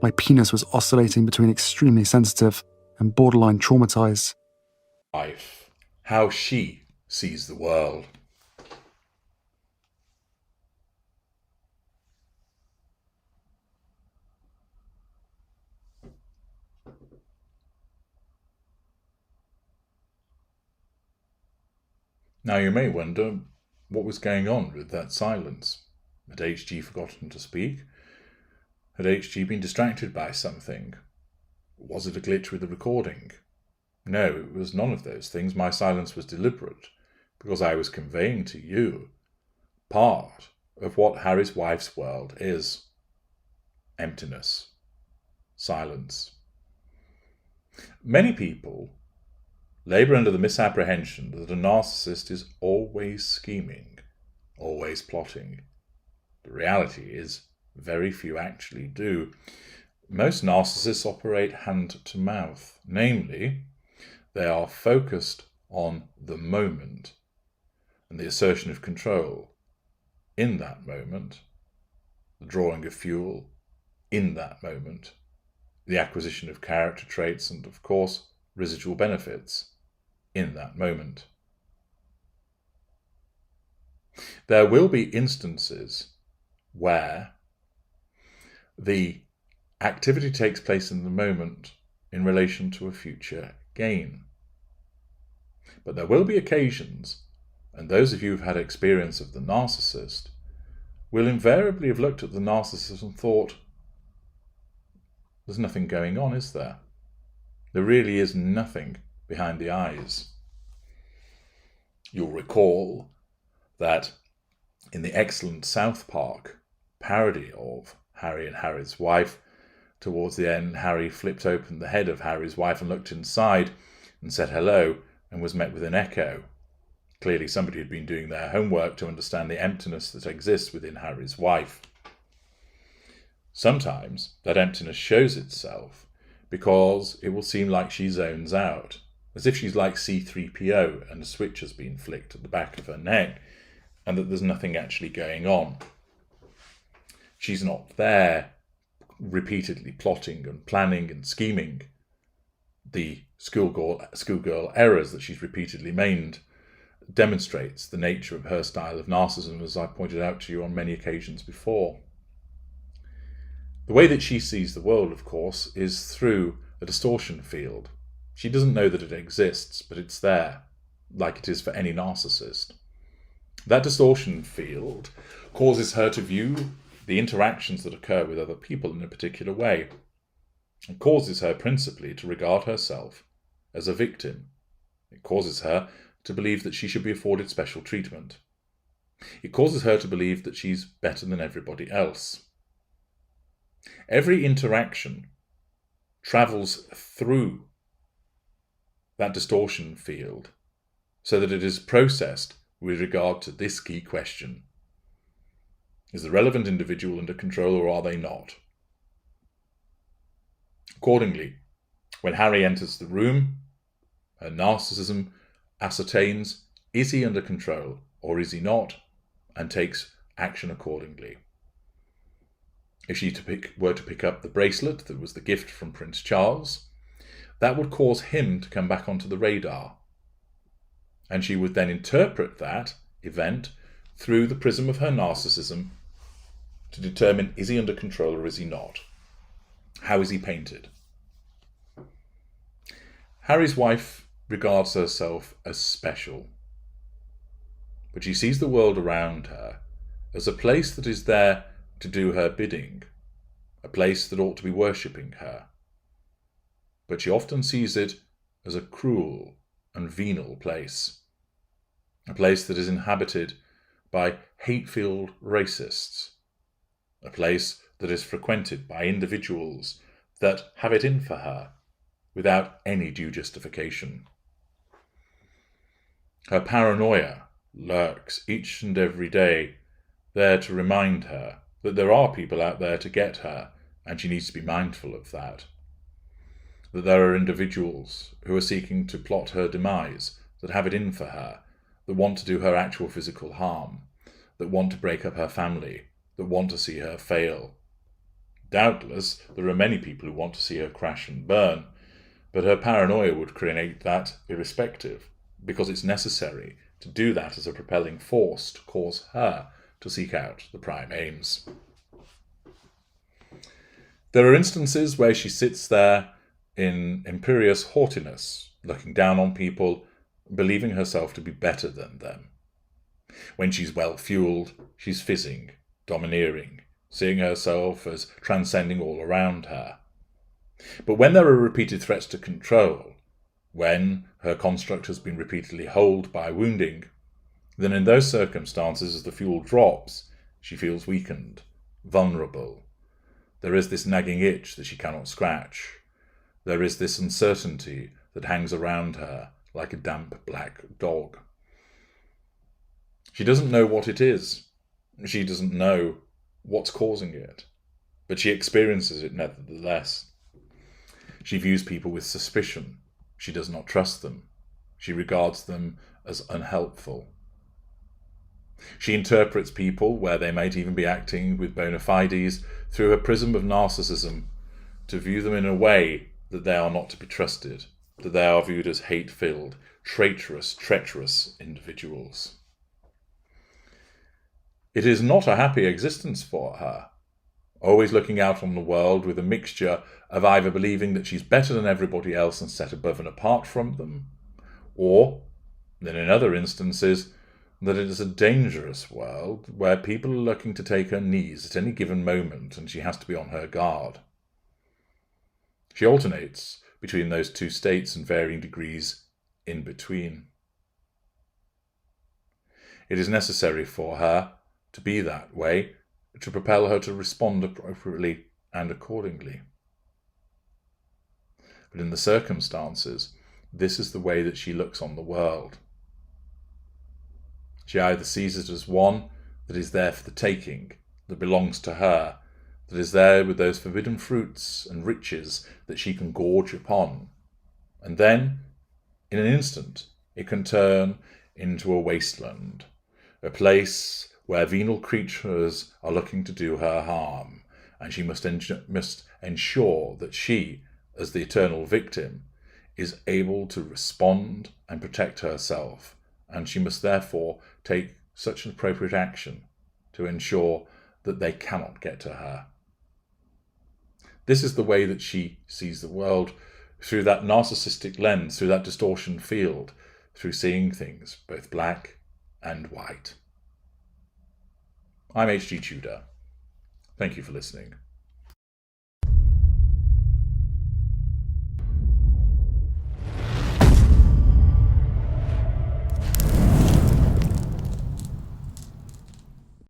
My penis was oscillating between extremely sensitive and borderline traumatized. Life, how she sees the world. Now you may wonder what was going on with that silence. Had HG forgotten to speak? Had HG been distracted by something? Was it a glitch with the recording? No, it was none of those things. My silence was deliberate, because I was conveying to you part of what Harry's wife's world is. Emptiness. Silence. Many people labour under the misapprehension that a narcissist is always scheming, always plotting. The reality is, very few actually do. Most narcissists operate hand to mouth, namely, they are focused on the moment and the assertion of control in that moment, the drawing of fuel in that moment, the acquisition of character traits and, of course, residual benefits in that moment. There will be instances where the activity takes place in the moment in relation to a future gain. But there will be occasions, and those of you who've had experience of the narcissist will invariably have looked at the narcissist and thought, there's nothing going on, is there? There really is nothing behind the eyes. You'll recall that in the excellent South Park parody of Harry and Harry's wife, towards the end, Harry flipped open the head of Harry's wife and looked inside and said hello and was met with an echo. Clearly somebody had been doing their homework to understand the emptiness that exists within Harry's wife. Sometimes that emptiness shows itself because it will seem like she zones out, as if she's like C-3PO and a switch has been flicked at the back of her neck and that there's nothing actually going on. She's not there repeatedly plotting and planning and scheming the schoolgirl errors that she's repeatedly made demonstrates the nature of her style of narcissism, as I pointed out to you on many occasions before. The way that she sees the world, of course, is through a distortion field. She doesn't know that it exists, but it's there, like it is for any narcissist. That distortion field causes her to view the interactions that occur with other people in a particular way. It causes her principally to regard herself as a victim. It causes her to believe that she should be afforded special treatment. It causes her to believe that she's better than everybody else. Every interaction travels through that distortion field so that it is processed with regard to this key question. Is the relevant individual under control or are they not? Accordingly, when Harry enters the room, her narcissism ascertains, is he under control or is he not, and takes action accordingly. If she were to pick up the bracelet that was the gift from Prince Charles, that would cause him to come back onto the radar. And she would then interpret that event through the prism of her narcissism to determine, is he under control or is he not? How is he painted? Harry's wife regards herself as special, but she sees the world around her as a place that is there to do her bidding, a place that ought to be worshipping her. But she often sees it as a cruel and venal place, a place that is inhabited by hate-filled racists, a place that is frequented by individuals that have it in for her without any due justification. Her paranoia lurks each and every day, there to remind her that there are people out there to get her, and she needs to be mindful of that. That there are individuals who are seeking to plot her demise, that have it in for her, that want to do her actual physical harm, that want to break up her family, that want to see her fail. Doubtless, there are many people who want to see her crash and burn, but her paranoia would create that irrespective, because it's necessary to do that as a propelling force to cause her to seek out the prime aims. There are instances where she sits there in imperious haughtiness, looking down on people, believing herself to be better than them. When she's well-fueled, she's fizzing, domineering, seeing herself as transcending all around her. But when there are repeated threats to control, when her construct has been repeatedly holed by wounding, then in those circumstances, as the fuel drops, she feels weakened, vulnerable. There is this nagging itch that she cannot scratch. There is this uncertainty that hangs around her like a damp black dog. She doesn't know what it is. She doesn't know what's causing it, but she experiences it nevertheless. She views people with suspicion. She does not trust them. She regards them as unhelpful. She interprets people, where they might even be acting with bona fides, through a prism of narcissism, to view them in a way that they are not to be trusted, that they are viewed as hate-filled, treacherous individuals. It is not a happy existence for her, always looking out on the world with a mixture of either believing that she's better than everybody else and set above and apart from them, or, then in other instances, that it is a dangerous world where people are looking to take her knees at any given moment and she has to be on her guard. She alternates between those two states and varying degrees in between. It is necessary for her to be that way to propel her to respond appropriately and accordingly. But in the circumstances, this is the way that she looks on the world. She either sees it as one that is there for the taking, that belongs to her, that is there with those forbidden fruits and riches that she can gorge upon, and then, in an instant, it can turn into a wasteland, a place where venal creatures are looking to do her harm, and she must ensure that she, as the eternal victim, is able to respond and protect herself, and she must therefore take such an appropriate action to ensure that they cannot get to her. This is the way that she sees the world, through that narcissistic lens, through that distortion field, through seeing things both black and white. I'm H.G. Tudor. Thank you for listening.